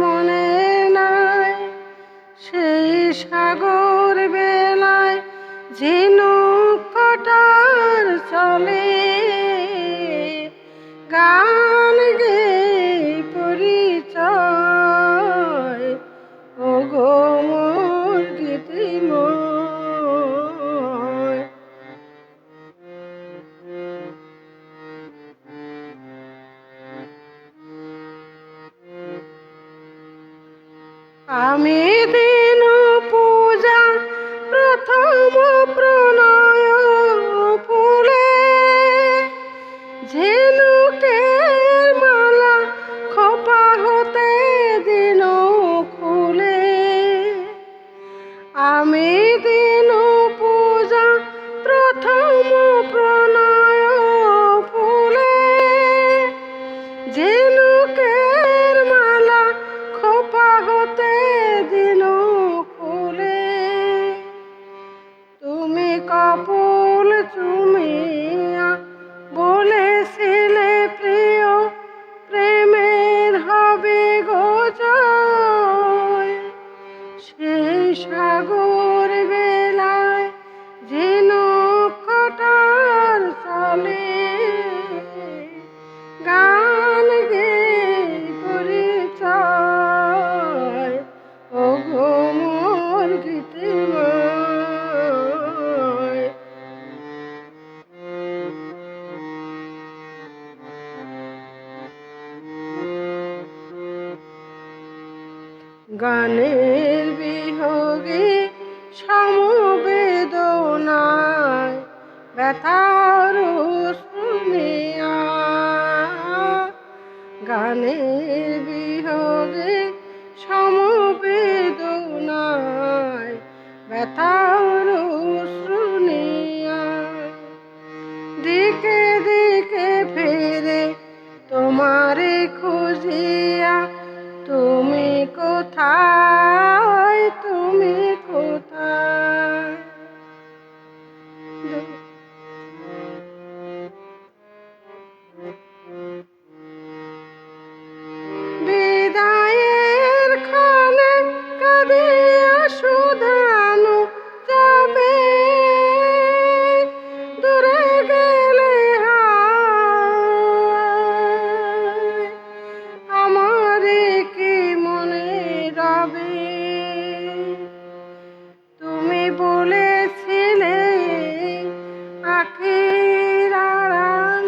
মনে নাই সেই সাগর বেলায় ঝিনুক কটার চলে গান গে পরিচয় ওগো মোর গীতিময়। আমি দিন পূজা প্রথম প্রণয় ফুলে ঝিনুকের মালা খোপা হতে দিন খুলে। আমি দিন পূজা প্রথম প্রণয় ফুলে ঝিনুকের মালা খোপা হতে দিন খুলে। তুমি কপোল চুমিয়া বলেছিলে প্রিয় প্রেমের হবে গো জয় সেই সাগর বেলায় ঝিনুক কটার চলে গান গে পরিচয় ওগো মোর গীতিময়। গানের বিয়োগে সমবেদনায় ব্যথার শুনিয়া গানের বিয়োগে সমবেদনায় ব্যথার শুনিয়া দিকে দিকে ফেরে তোমারে খুঁজিয়া তুমি কোথায় তুমি কোথায়। বিদায়ের ক্ষণে কাঁদিয়া শুধানো যাবে দূরে গেলে হায় আমারে কি মনে রবে। তুমি বলেছিলে আখির আড়াল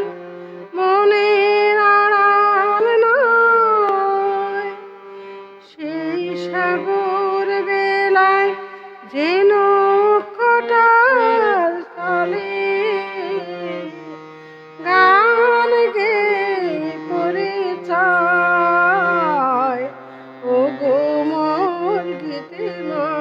মনের আড়াল নয় সেই সাগর বেলায় ঝিনুক কটার চলে গান গে পরিচয় ওগো মোর গীতিময়।